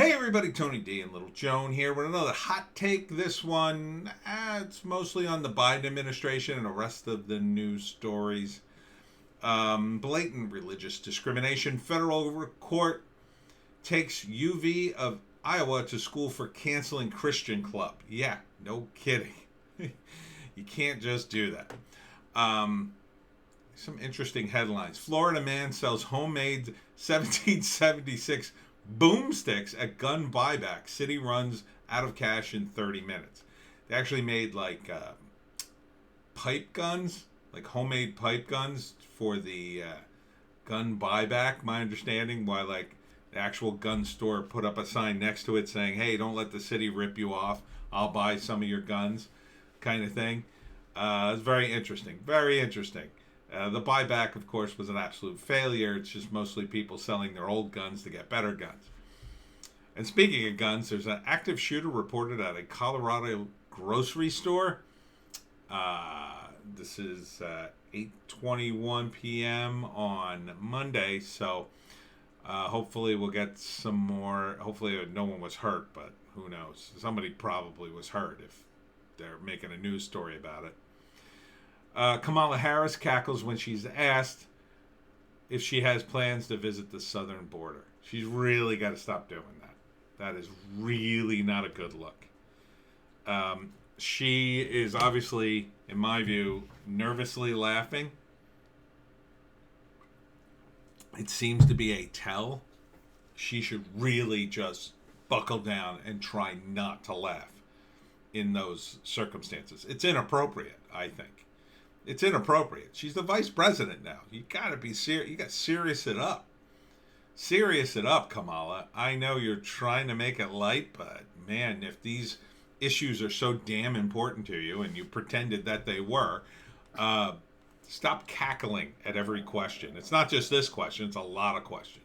Hey everybody, Tony D and Little Joan here with another hot take. This one, it's mostly on the Biden administration and the rest of the news stories. Blatant religious discrimination. Federal court takes UV of Iowa to school for canceling Christian club. Yeah, no kidding. You can't just do that. Some interesting headlines. Florida man sells homemade 1776 boomsticks at gun buyback. City runs out of cash in 30 minutes. They actually made like pipe guns, like homemade pipe guns for the gun buyback, my understanding, while like the actual gun store put up a sign next to it saying, hey, don't let the city rip you off. I'll buy some of your guns, kind of thing. It's very interesting. Very interesting. The buyback, of course, was an absolute failure. It's just mostly people selling their old guns to get better guns. And speaking of guns, there's an active shooter reported at a Colorado grocery store. This is 8:21 p.m. on Monday, so hopefully we'll get some more. Hopefully no one was hurt, but who knows? Somebody probably was hurt if they're making a news story about it. Kamala Harris cackles when she's asked if she has plans to visit the southern border. She's really got to stop doing that. That is really not a good look. She is obviously, in my view, nervously laughing. It seems to be a tell. She should really just buckle down and try not to laugh in those circumstances. It's inappropriate, I think. It's inappropriate. She's the vice president now. You got to be serious. You got to serious it up. Serious it up, Kamala. I know you're trying to make it light, but man, if these issues are so damn important to you and you pretended that they were, stop cackling at every question. It's not just this question. It's a lot of questions.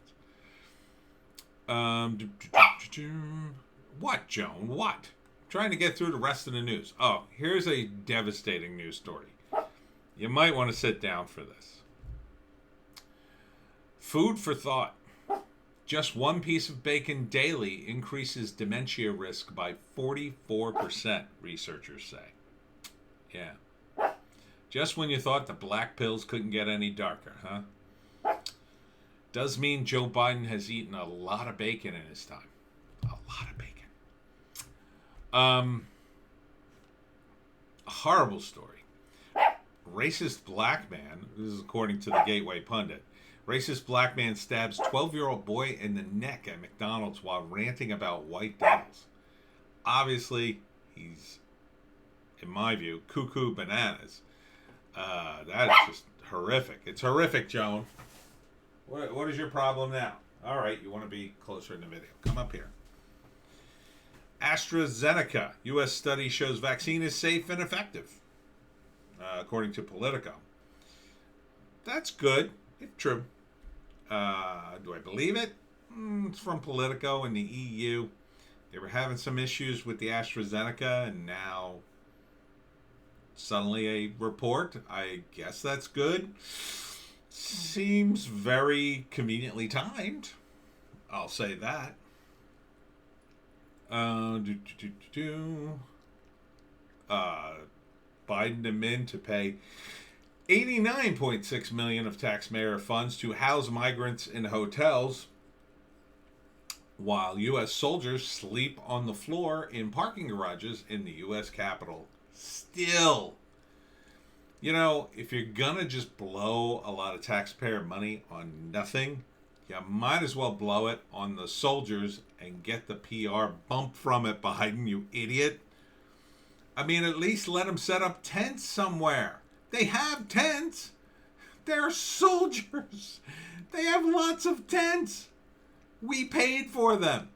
What, Joan? What? I'm trying to get through the rest of the news. Oh, here's a devastating news story. You might want to sit down for this. Food for thought. Just one piece of bacon daily increases dementia risk by 44%, researchers say. Yeah. Just when you thought the black pills couldn't get any darker, huh? Does mean Joe Biden has eaten a lot of bacon in his time. A lot of bacon. A horrible story. Racist black man, this is according to the Gateway Pundit, racist black man stabs 12-year-old boy in the neck at McDonald's while ranting about white devils. Obviously, he's, in my view, cuckoo bananas. That is just horrific. It's horrific, Joan. What is your problem now? All right, you want to be closer in the video. Come up here. AstraZeneca, U.S. study shows vaccine is safe and effective. According to Politico. That's good, if true. Do I believe it? It's from Politico and the EU. They were having some issues with the AstraZeneca, and now suddenly a report. I guess that's good. Seems very conveniently timed. I'll say that. Biden and Min to pay $89.6 million of taxpayer funds to house migrants in hotels while U.S. soldiers sleep on the floor in parking garages in the U.S. Capitol. Still, you know, if you're going to just blow a lot of taxpayer money on nothing, you might as well blow it on the soldiers and get the PR bump from it, Biden, you idiot. I mean, at least let them set up tents somewhere. They have tents. They're soldiers. They have lots of tents. We paid for them.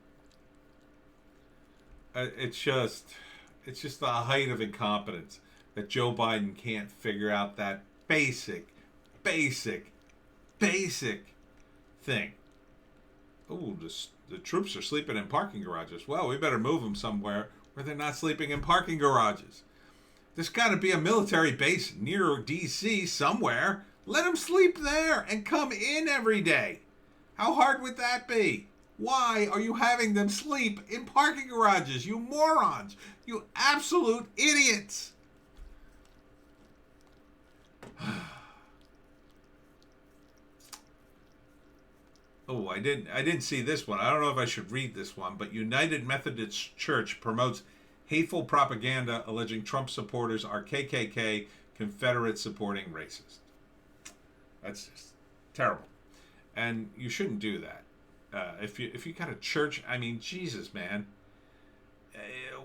It's just the height of incompetence that Joe Biden can't figure out that basic thing. Oh, the troops are sleeping in parking garages. Well, we better move them somewhere where they're not sleeping in parking garages. There's got to be a military base near D.C. somewhere. Let them sleep there and come in every day. How hard would that be? Why are you having them sleep in parking garages, you morons? You absolute idiots. Oh, I didn't see this one. I don't know if I should read this one, but United Methodist Church promotes hateful propaganda alleging Trump supporters are KKK, Confederate supporting racist. That's just terrible. And you shouldn't do that. If you got a church, I mean, Jesus, man.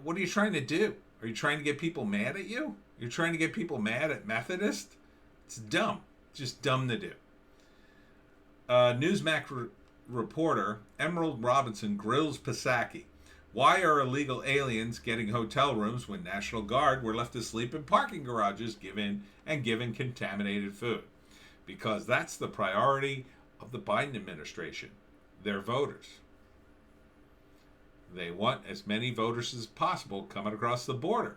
What are you trying to do? Are you trying to get people mad at you? You're trying to get people mad at Methodist? It's dumb. It's just dumb to do. Newsmax reporter Emerald Robinson grills Psaki. Why are illegal aliens getting hotel rooms when National Guard were left to sleep in parking garages given contaminated food? Because that's the priority of the Biden administration. Their voters. They want as many voters as possible coming across the border.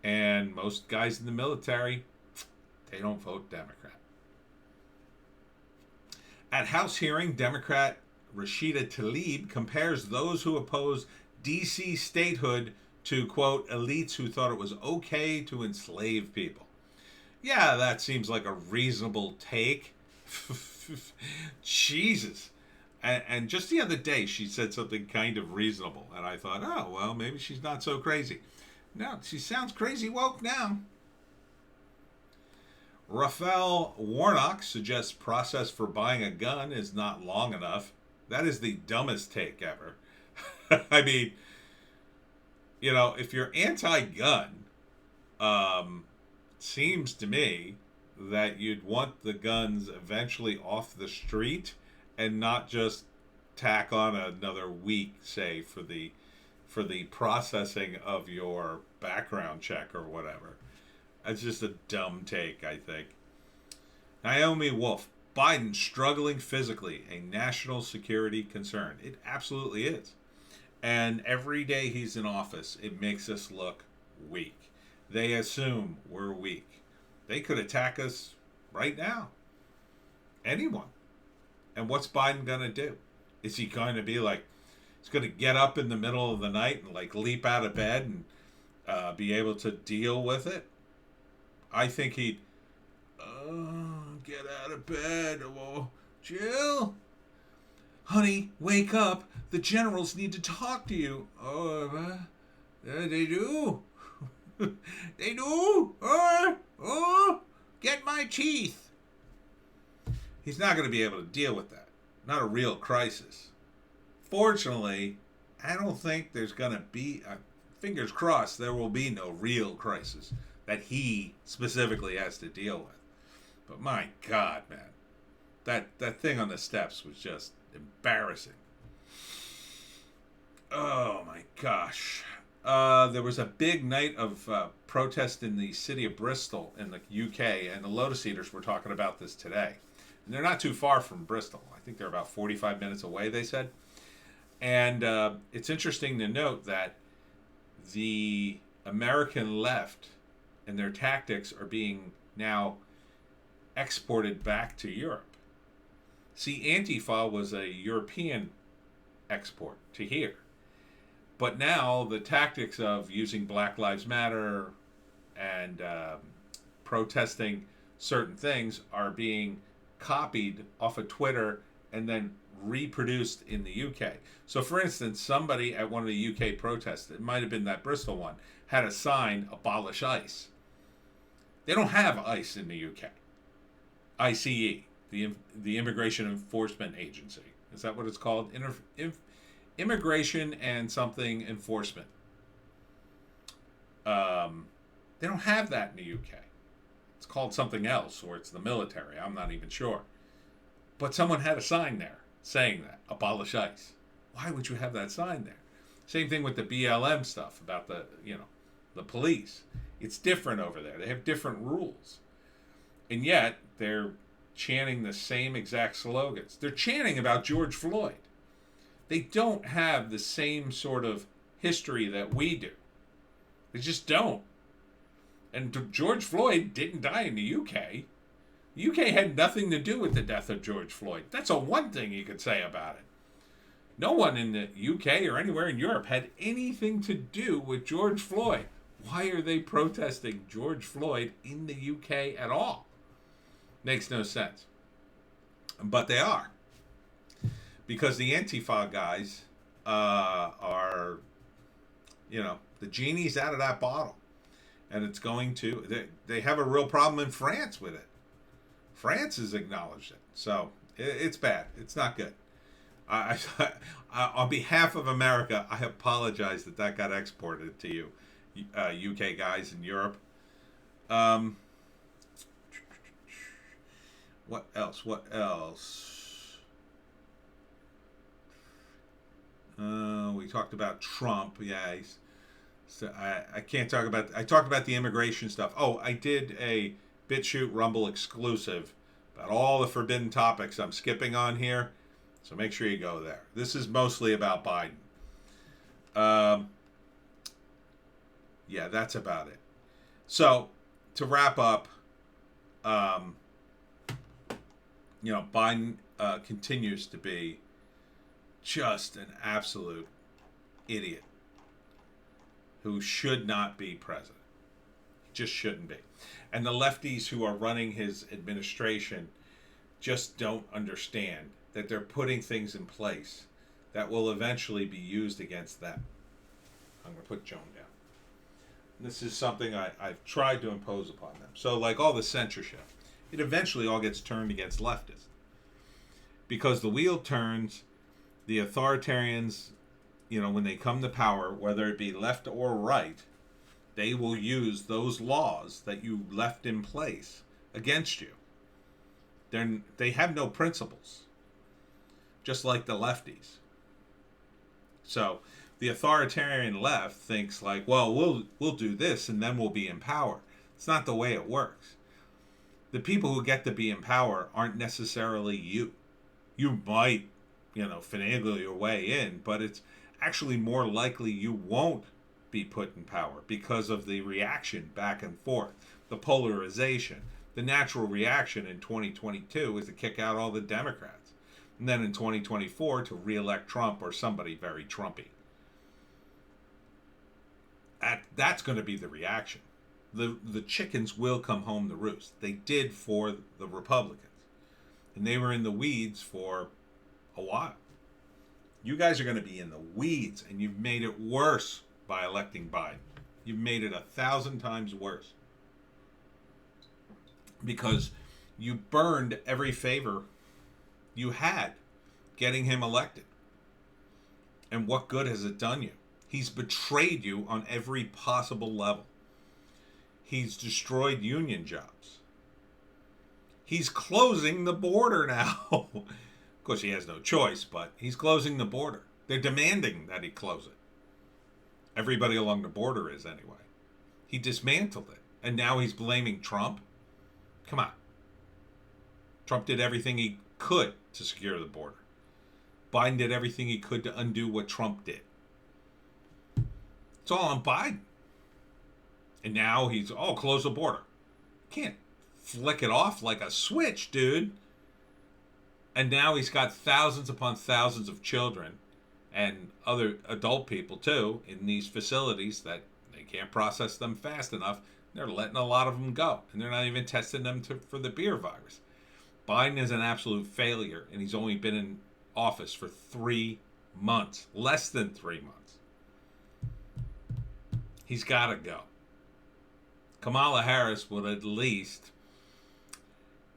And most guys in the military, they don't vote Democrat. At House hearing, Democrat Rashida Tlaib compares those who oppose D.C. statehood to, quote, elites who thought it was okay to enslave people. Yeah, that seems like a reasonable take. Jesus. And just the other day, she said something kind of reasonable. And I thought, oh, well, maybe she's not so crazy. No, she sounds crazy woke now. Raphael Warnock suggests process for buying a gun is not long enough. That is the dumbest take ever. I mean, you know, if you're anti-gun, seems to me that you'd want the guns eventually off the street and not just tack on another week, say, for the processing of your background check or whatever. That's just a dumb take, I think. Naomi Wolf, Biden struggling physically, a national security concern. It absolutely is. And every day he's in office, it makes us look weak. They assume we're weak. They could attack us right now. Anyone. And what's Biden going to do? Is he going to be like, he's going to get up in the middle of the night and like leap out of bed and be able to deal with it? I think he'd get out of bed. Oh, Jill, honey, wake up. The generals need to talk to you. Oh, they do. They do. Oh, get my teeth. He's not going to be able to deal with that. Not a real crisis. Fortunately, I don't think there's going to be, fingers crossed, there will be no real crisis that he specifically has to deal with. But my God, man, that thing on the steps was just embarrassing. Oh my gosh. There was a big night of protest in the city of Bristol in the UK, and the Lotus Eaters were talking about this today. And they're not too far from Bristol. I think they're about 45 minutes away, they said. And it's interesting to note that the American left and their tactics are being now exported back to Europe. See, Antifa was a European export to here. But now the tactics of using Black Lives Matter and protesting certain things are being copied off of Twitter and then reproduced in the UK. So, for instance, somebody at one of the UK protests, it might have been that Bristol one, had a sign, abolish ICE. They don't have ICE in the UK. ICE, the Immigration Enforcement Agency. Is that what it's called? Immigration and something enforcement. They don't have that in the UK. It's called something else, or it's the military. I'm not even sure. But someone had a sign there saying that, abolish ICE. Why would you have that sign there? Same thing with the BLM stuff about the police. It's different over there. They have different rules. And yet, they're chanting the same exact slogans. They're chanting about George Floyd. They don't have the same sort of history that we do. They just don't. And George Floyd didn't die in the UK. The UK had nothing to do with the death of George Floyd. That's the one thing you could say about it. No one in the UK or anywhere in Europe had anything to do with George Floyd. Why are they protesting George Floyd in the UK at all? Makes no sense. But they are. Because the Antifa guys are, the genie's out of that bottle. And it's going to, they have a real problem in France with it. France has acknowledged it. So it's bad. It's not good. On behalf of America, I apologize that got exported to you, UK guys in Europe. What else? We talked about Trump. Yeah, so I can't talk about. I talked about the immigration stuff. Oh, I did a Bitchute Rumble exclusive about all the forbidden topics I'm skipping on here. So make sure you go there. This is mostly about Biden. Yeah, that's about it. So to wrap up, Biden continues to be just an absolute idiot who should not be president. Just shouldn't be. And the lefties who are running his administration just don't understand that they're putting things in place that will eventually be used against them. I'm going to put Joan down. This is something I've tried to impose upon them. So like all the censorship, it eventually all gets turned against leftists. Because the wheel turns, the authoritarians, when they come to power, whether it be left or right, they will use those laws that you left in place against you. They have no principles, just like the lefties. So the authoritarian left thinks like, well, we'll do this and then we'll be in power. It's not the way it works. The people who get to be in power aren't necessarily you. You might, finagle your way in, but it's actually more likely you won't be put in power because of the reaction back and forth, the polarization. The natural reaction in 2022 is to kick out all the Democrats. And then in 2024 to re-elect Trump or somebody very Trumpy. That's going to be the reaction. The chickens will come home to roost. They did for the Republicans. And they were in the weeds for a while. You guys are going to be in the weeds, and you've made it worse by electing Biden. You've made it 1,000 times worse. Because you burned every favor you had getting him elected. And what good has it done you? He's betrayed you on every possible level. He's destroyed union jobs. He's closing the border now. Of course, he has no choice, but he's closing the border. They're demanding that he close it. Everybody along the border is anyway. He dismantled it. And now he's blaming Trump. Come on. Trump did everything he could to secure the border. Biden did everything he could to undo what Trump did. It's all on Biden. And now he's, close the border. Can't flick it off like a switch, dude. And now he's got thousands upon thousands of children and other adult people, too, in these facilities that they can't process them fast enough. They're letting a lot of them go. And they're not even testing them for the beer virus. Biden is an absolute failure, and he's only been in office for 3 months. Less than 3 months. He's got to go. Kamala Harris would at least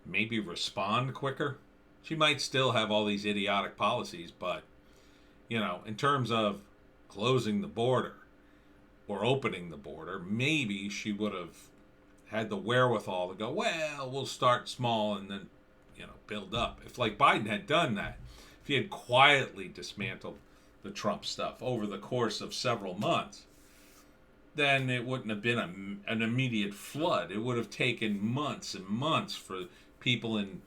maybe respond quicker. She might still have all these idiotic policies, but, in terms of closing the border or opening the border, maybe she would have had the wherewithal to go, well, we'll start small and then, build up. If, like, Biden had done that, if he had quietly dismantled the Trump stuff over the course of several months, then it wouldn't have been an immediate flood. It would have taken months and months for people in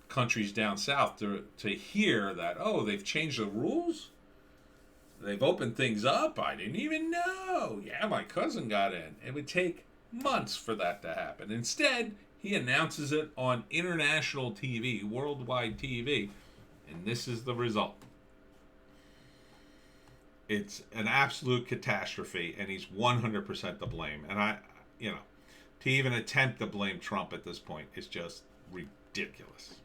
countries down south to hear that, they've changed the rules? They've opened things up? I didn't even know. Yeah, my cousin got in. It would take months for that to happen. Instead, he announces it on international TV, worldwide TV, and this is the result. It's an absolute catastrophe, and he's 100% to blame. And to even attempt to blame Trump at this point is just ridiculous.